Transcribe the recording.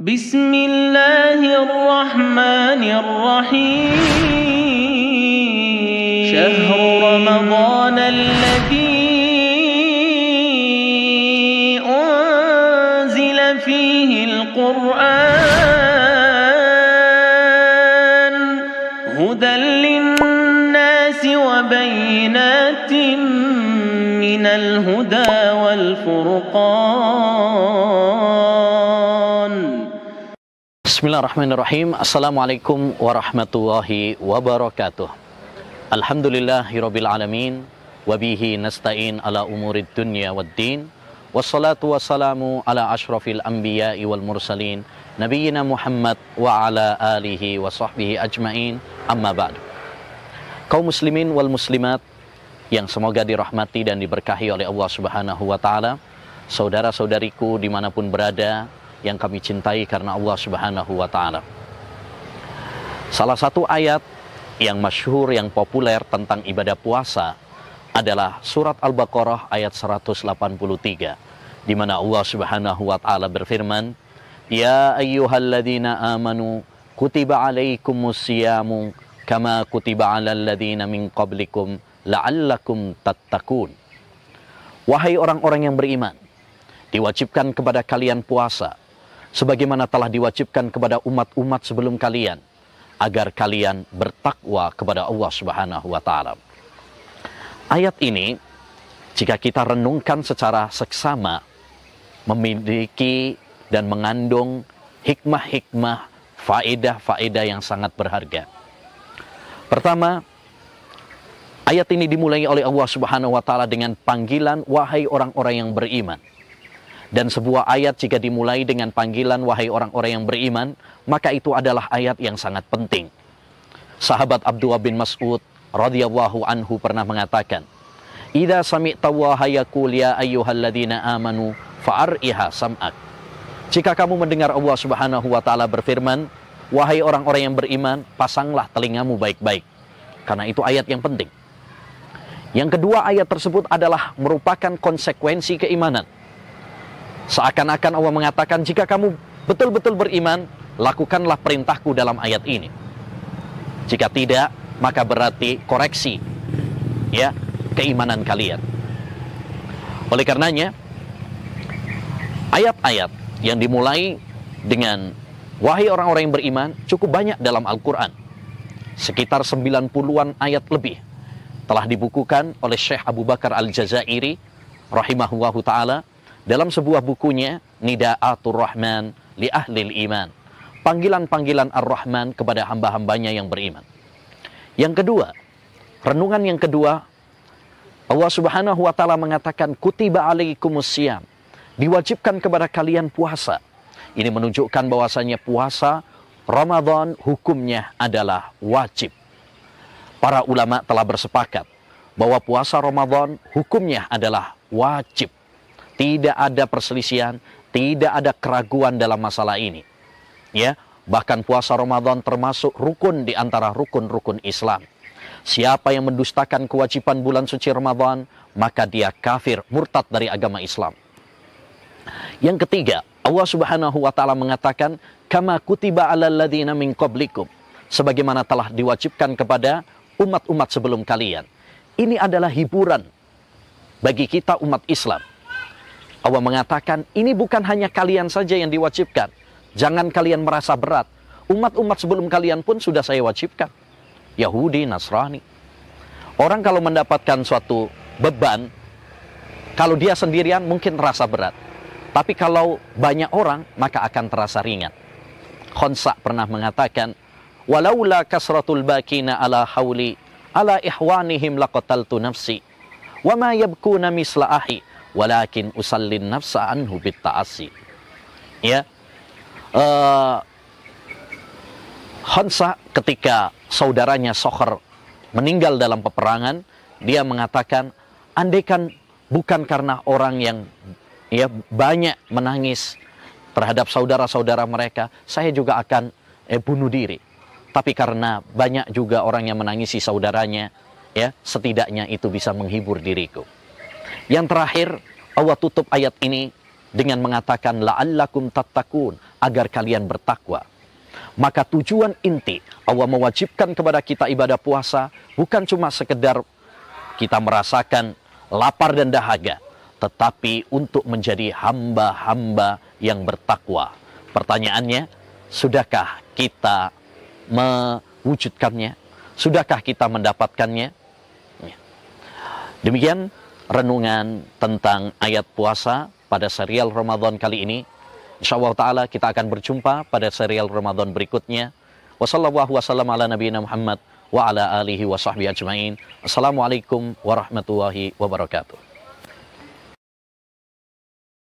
بسم الله الرحمن الرحيم شهر رمضان الذي أنزل فيه القرآن هدى للناس وبينات من الهدى والفرقان. Bismillahirrahmanirrahim. Assalamualaikum warahmatullahi wabarakatuh. Alhamdulillahirabbil alamin wa bihi nasta'in ala umurid dunya waddin. Wassalatu wassalamu ala asyrafil anbiya'i wal mursalin nabiyyina Muhammad wa ala alihi wa sahbihi ajmain. Amma ba'du. Kaum muslimin wal muslimat yang semoga dirahmati dan diberkahi oleh Allah Subhanahu wa taala, saudara-saudariku dimanapun berada yang kami cintai karena Allah Subhanahu wa taala. Salah satu ayat yang masyhur, yang populer tentang ibadah puasa adalah surat Al-Baqarah ayat 183, di mana Allah Subhanahu wa taala berfirman, "Ya ayyuhalladzina amanu kutiba alaikumusyamu kama kutiba alal ladzina min qablikum la'allakum tattaqun." Wahai orang-orang yang beriman, diwajibkan kepada kalian puasa sebagaimana telah diwajibkan kepada umat-umat sebelum kalian, agar kalian bertakwa kepada Allah Subhanahu wa taala. Ayat ini jika kita renungkan secara seksama memiliki dan mengandung hikmah-hikmah, faedah-faedah yang sangat berharga. Pertama, ayat ini dimulai oleh Allah Subhanahu wa taala dengan panggilan wahai orang-orang yang beriman. Dan sebuah ayat jika dimulai dengan panggilan wahai orang-orang yang beriman, maka itu adalah ayat yang sangat penting. Sahabat Abdullah bin Mas'ud radhiyallahu anhu pernah mengatakan, "Idza sami'ta Allaha yaqul ya ayyuhalladzina amanu fa'ar'iha sam'ak." Jika kamu mendengar Allah Subhanahu wa taala berfirman, wahai orang-orang yang beriman, pasanglah telingamu baik-baik. Karena itu ayat yang penting. Yang kedua, ayat tersebut adalah merupakan konsekuensi keimanan. Seakan-akan Allah mengatakan, jika kamu betul-betul beriman, lakukanlah perintahku dalam ayat ini. Jika tidak, maka berarti koreksi ya keimanan kalian. Oleh karenanya, ayat-ayat yang dimulai dengan wahai orang-orang yang beriman cukup banyak dalam Al-Quran. Sekitar 90-an ayat lebih telah dibukukan oleh Syekh Abu Bakar Al-Jazairi rahimahullahu ta'ala dalam sebuah bukunya Nida'atur Rahman li Ahlil Iman, panggilan-panggilan Ar-Rahman kepada hamba-hambanya yang beriman. Yang kedua, renungan yang kedua, Allah Subhanahu wa taala mengatakan kutiba alaikumussyam, diwajibkan kepada kalian puasa. Ini menunjukkan bahwasanya puasa Ramadan hukumnya adalah wajib. Para ulama telah bersepakat bahwa puasa Ramadan hukumnya adalah wajib. Tidak ada perselisihan, tidak ada keraguan dalam masalah ini. Ya, bahkan puasa Ramadan termasuk rukun di antara rukun-rukun Islam. Siapa yang mendustakan kewajiban bulan suci Ramadan, maka dia kafir, murtad dari agama Islam. Yang ketiga, Allah Subhanahu wa taala mengatakan, "Kama kutiba 'alal ladzina min qablikum." Sebagaimana telah diwajibkan kepada umat-umat sebelum kalian. Ini adalah hiburan bagi kita umat Islam. Allah mengatakan, ini bukan hanya kalian saja yang diwajibkan. Jangan kalian merasa berat. Umat-umat sebelum kalian pun sudah saya wajibkan. Yahudi, Nasrani. Orang kalau mendapatkan suatu beban, kalau dia sendirian mungkin terasa berat. Tapi kalau banyak orang, maka akan terasa ringan. Khonsa pernah mengatakan, "Walaula kasratul bakina ala hauli, ala ihwanihim laqataltu nafsi. Wa ma yabkuna misla ahi. Walakin usallin nafsa anhu bitta'asi." Ya, Khansa ketika saudaranya Sokhr meninggal dalam peperangan, dia mengatakan, andaikan bukan karena orang yang ya banyak menangis terhadap saudara-saudara mereka, saya juga akan bunuh diri. Tapi karena banyak juga orang yang menangisi saudaranya, ya setidaknya itu bisa menghibur diriku. Yang terakhir, Allah tutup ayat ini dengan mengatakan la'allakum tattaqun, agar kalian bertakwa. Maka tujuan inti Allah mewajibkan kepada kita ibadah puasa bukan cuma sekedar kita merasakan lapar dan dahaga, tetapi untuk menjadi hamba-hamba yang bertakwa. Pertanyaannya, sudahkah kita mewujudkannya? Sudahkah kita mendapatkannya? Demikian renungan tentang ayat puasa pada serial Ramadan kali ini. InsyaAllah ta'ala kita akan berjumpa pada serial Ramadan berikutnya. Wassallallahu wasallam ala nabiyina Muhammad wa ala alihi wa sahbihi ajma'in. Assalamualaikum warahmatullahi wabarakatuh.